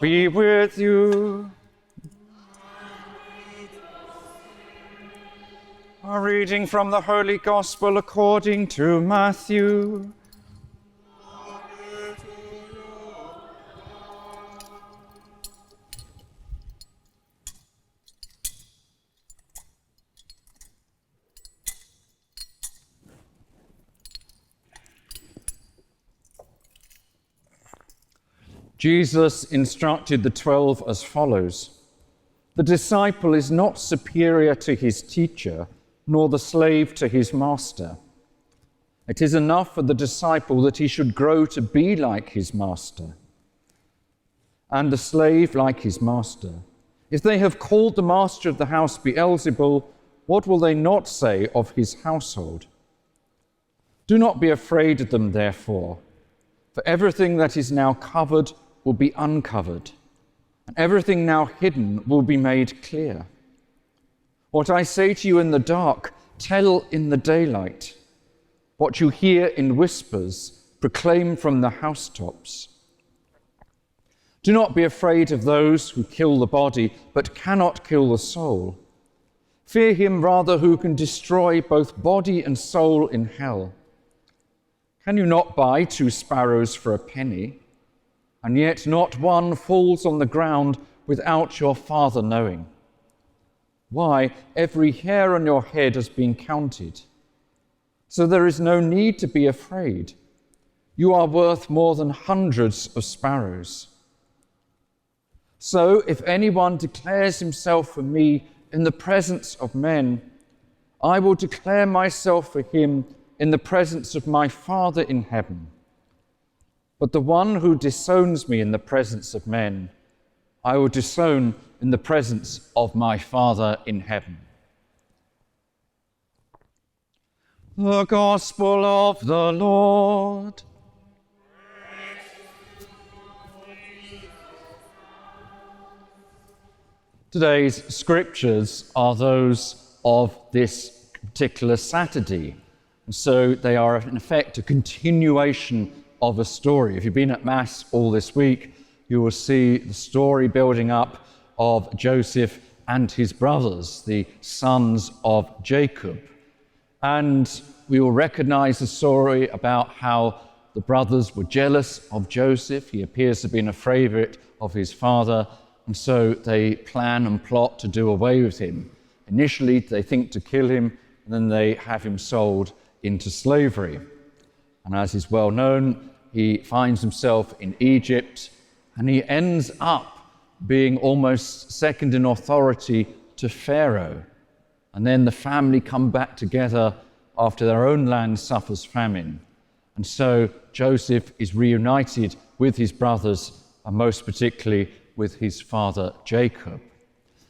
be with you. A reading from the Holy Gospel according to Matthew. Jesus instructed the 12 as follows: "The disciple is not superior to his teacher, nor the slave to his master. It is enough for the disciple that he should grow to be like his master, and the slave like his master. If they have called the master of the house Beelzebul, what will they not say of his household? Do not be afraid of them, therefore, for everything that is now covered will be uncovered, and everything now hidden will be made clear. What I say to you in the dark, tell in the daylight. What you hear in whispers, proclaim from the housetops. Do not be afraid of those who kill the body, but cannot kill the soul. Fear him rather who can destroy both body and soul in hell. Can you not buy 2 sparrows for a penny? And yet not one falls on the ground without your Father knowing. Why, every hair on your head has been counted. So there is no need to be afraid. You are worth more than hundreds of sparrows. So if anyone declares himself for me in the presence of men, I will declare myself for him in the presence of my Father in heaven. But the one who disowns me in the presence of men, I will disown in the presence of my Father in heaven." The Gospel of the Lord. Today's scriptures are those of this particular Saturday. And so they are, in effect, a continuation of a story. If you've been at Mass all this week, you will see the story building up of Joseph and his brothers, the sons of Jacob. And we will recognize the story about how the brothers were jealous of Joseph. He appears to have been a favorite of his father, and so they plan and plot to do away with him. Initially, they think to kill him, and then they have him sold into slavery. And as is well known, he finds himself in Egypt, and he ends up being almost second in authority to Pharaoh. And then the family come back together after their own land suffers famine. And so Joseph is reunited with his brothers, and most particularly with his father Jacob.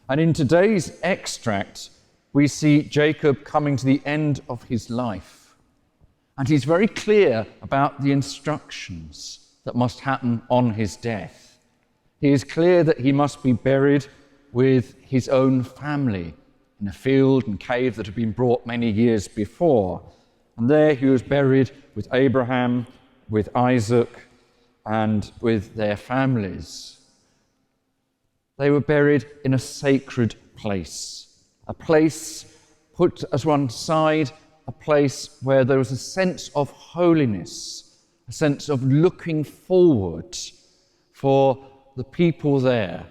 And in today's extract, we see Jacob coming to the end of his life. And he's very clear about the instructions that must happen on his death. He is clear that he must be buried with his own family in a field and cave that had been brought many years before. And there he was buried with Abraham, with Isaac, and with their families. They were buried in a sacred place, a place put as one side, a place where there was a sense of holiness, a sense of looking forward for the people there.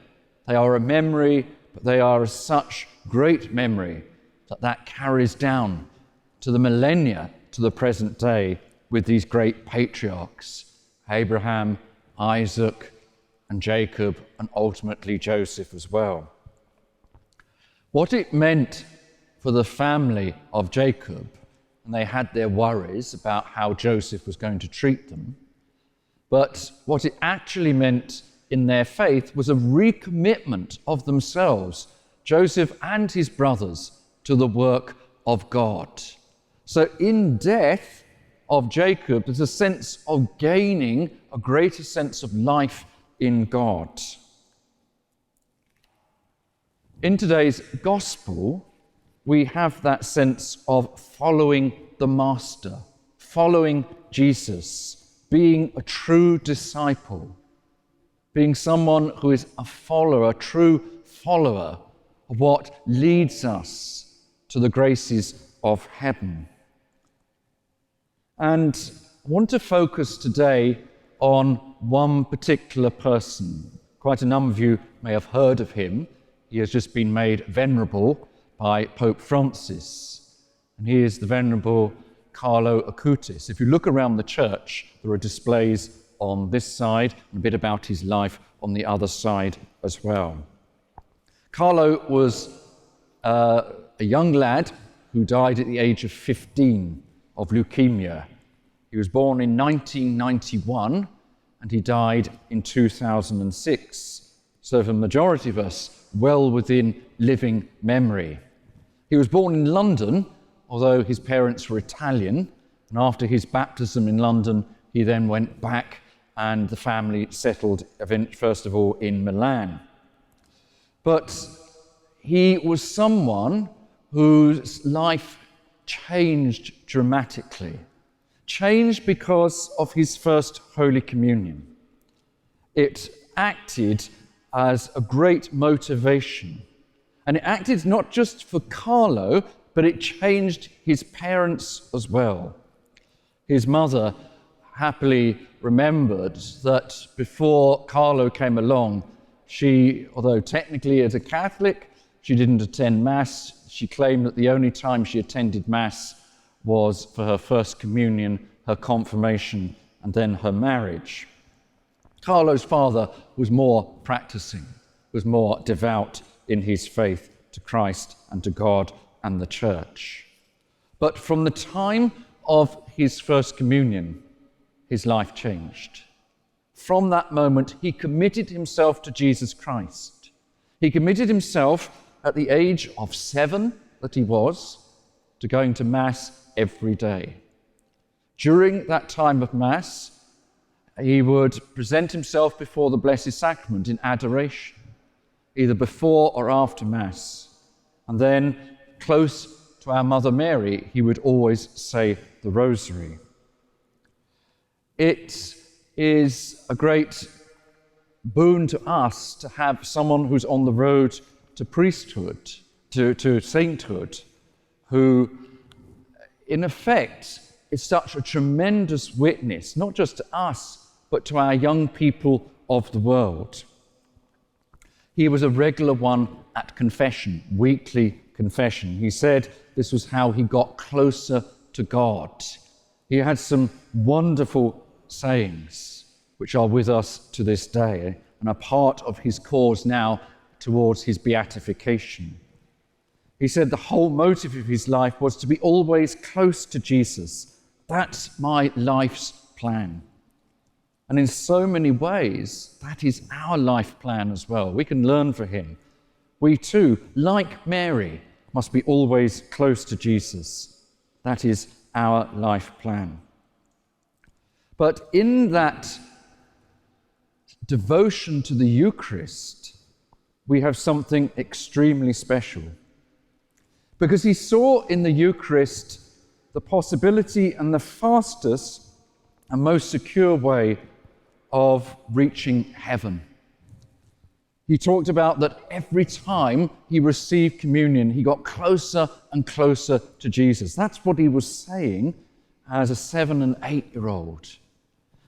They are a memory, but they are as such great memory that carries down to the millennia, to the present day, with these great patriarchs, Abraham, Isaac, and Jacob, and ultimately Joseph as well. What it meant for the family of Jacob, and they had their worries about how Joseph was going to treat them, but what it actually meant in their faith was a recommitment of themselves, Joseph and his brothers, to the work of God. So in death of Jacob, there's a sense of gaining a greater sense of life in God. In today's gospel, we have that sense of following the Master, following Jesus, being a true disciple. being someone who is a follower, a true follower of what leads us to the graces of heaven. And I want to focus today on one particular person. Quite a number of you may have heard of him. He has just been made venerable by Pope Francis, and he is the Venerable Carlo Acutis. If you look around the church, there are displays on this side and a bit about his life on the other side as well. Carlo was a young lad who died at the age of 15 of leukemia. He was born in 1991 and he died in 2006. So for the majority of us, well within living memory. He was born in London, although his parents were Italian, and after his baptism in London, he then went back and the family settled first of all in Milan. But he was someone whose life changed dramatically. Changed because of his first Holy Communion. It acted as a great motivation. And it acted not just for Carlo, but it changed his parents as well. His mother happily remembered that before Carlo came along, she, although technically as a Catholic, she didn't attend Mass. She claimed that the only time she attended Mass was for her first communion, her confirmation, and then her marriage. Carlo's father was more practicing, was more devout in his faith to Christ and to God and the Church. But from the time of his first communion, his life changed. From that moment, he committed himself to Jesus Christ. He committed himself at the age of 7 that he was to going to Mass every day. During that time of Mass, he would present himself before the Blessed Sacrament in adoration, either before or after Mass. And then, close to our Mother Mary, he would always say the Rosary. It is a great boon to us to have someone who's on the road to priesthood, to sainthood, who, in effect, is such a tremendous witness, not just to us, but to our young people of the world. He was a regular one at confession, weekly confession. He said this was how he got closer to God. He had some wonderful sayings which are with us to this day and are part of his cause now towards his beatification. He said the whole motive of his life was to be always close to Jesus. That's my life's plan. And in so many ways, that is our life plan as well. We can learn from him. We too, like Mary, must be always close to Jesus. That is our life plan. But in that devotion to the Eucharist, we have something extremely special. Because he saw in the Eucharist the possibility and the fastest and most secure way of reaching heaven. He talked about that every time he received communion, he got closer and closer to Jesus. That's what he was saying as a 7 and 8-year-old.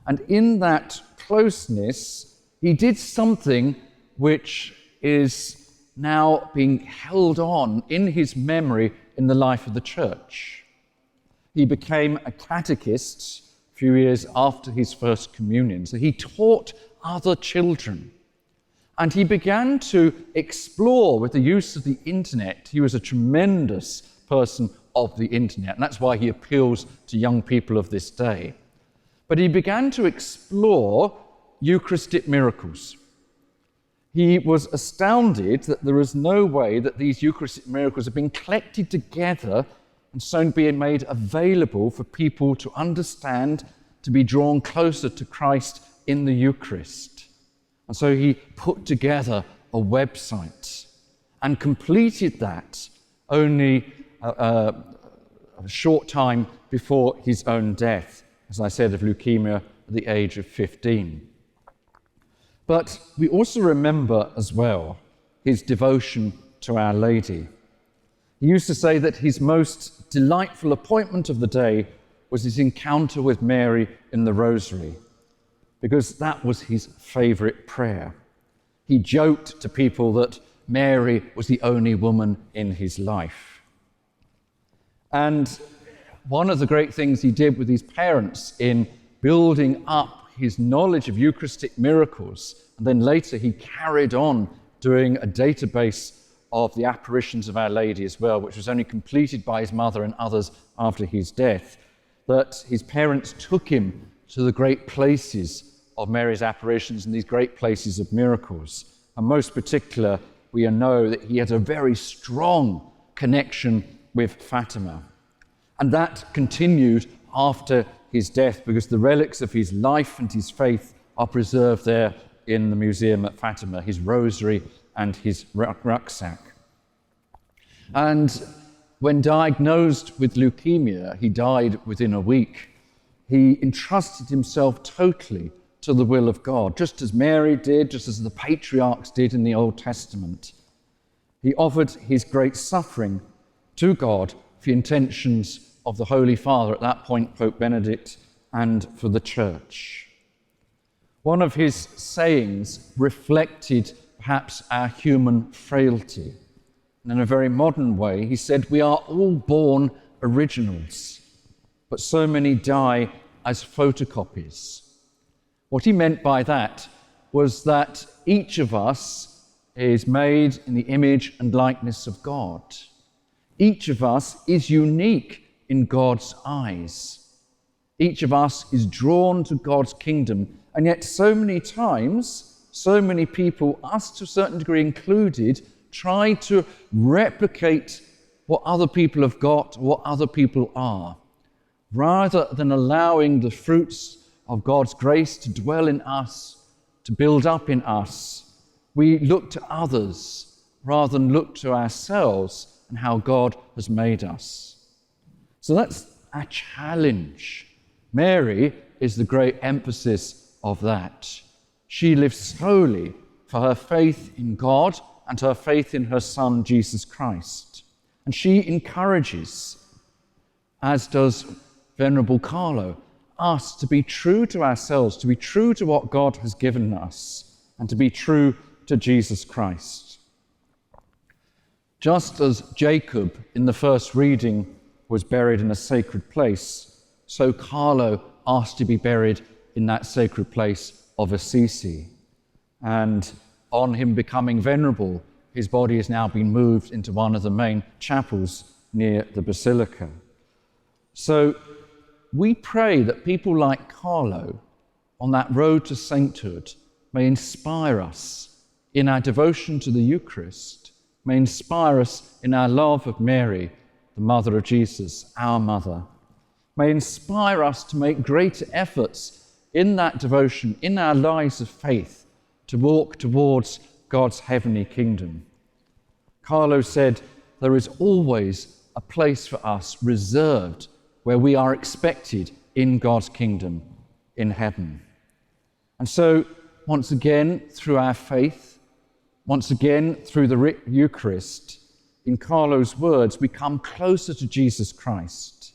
And in that closeness, he did something which is now being held on in his memory in the life of the church. He became a catechist a few years after his first communion. So he taught other children. And he began to explore with the use of the internet. He was a tremendous person of the internet, and that's why he appeals to young people of this day. But he began to explore Eucharistic miracles. He was astounded that there is no way that these Eucharistic miracles have been collected together and so being made available for people to understand, to be drawn closer to Christ in the Eucharist. And so he put together a website and completed that only a short time before his own death, as I said, of leukemia at the age of 15. But we also remember as well his devotion to Our Lady. He used to say that his most delightful appointment of the day was his encounter with Mary in the Rosary, because that was his favourite prayer. He joked to people that Mary was the only woman in his life. And one of the great things he did with his parents in building up his knowledge of Eucharistic miracles, and then later he carried on doing a database of the apparitions of Our Lady as well, which was only completed by his mother and others after his death, that his parents took him to the great places of Mary's apparitions and these great places of miracles. And most particular, we know that he had a very strong connection with Fatima. And that continued after his death, because the relics of his life and his faith are preserved there in the museum at Fatima, his rosary and his rucksack. And when diagnosed with leukemia, he died within a week. He entrusted himself totally to the will of God, just as Mary did, just as the patriarchs did in the Old Testament. He offered his great suffering to God for the intentions of the Holy Father, at that point Pope Benedict, and for the Church. One of his sayings reflected perhaps our human frailty. And in a very modern way, he said, "We are all born originals, but so many die as photocopies." What he meant by that was that each of us is made in the image and likeness of God. Each of us is unique in God's eyes. Each of us is drawn to God's kingdom, and yet so many times, so many people, us to a certain degree included, try to replicate what other people have got, what other people are, rather than allowing the fruits of God's grace to dwell in us, to build up in us. We look to others rather than look to ourselves and how God has made us. So that's our challenge. Mary is the great emphasis of that. She lives solely for her faith in God and her faith in her Son, Jesus Christ. And she encourages, as does Venerable Carlo, us to be true to ourselves, to be true to what God has given us, and to be true to Jesus Christ. Just as Jacob in the first reading was buried in a sacred place, so Carlo asked to be buried in that sacred place of Assisi. And on him becoming venerable, his body has now been moved into one of the main chapels near the basilica. So we pray that people like Carlo on that road to sainthood may inspire us in our devotion to the Eucharist, may inspire us in our love of Mary, the Mother of Jesus, our Mother, may inspire us to make greater efforts in that devotion, in our lives of faith, to walk towards God's heavenly kingdom. Carlo said, "There is always a place for us reserved where we are expected in God's kingdom in heaven." And so, once again, through our faith, once again, through the Eucharist, in Carlo's words, we come closer to Jesus Christ,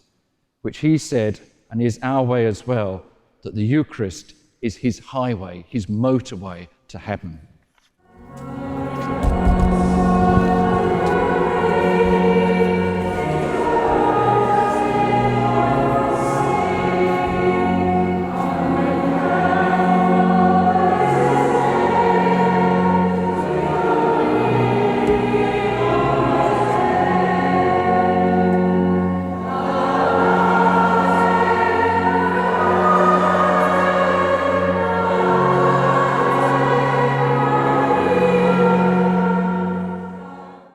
which he said, and is our way as well, that the Eucharist is his highway, his motorway to heaven.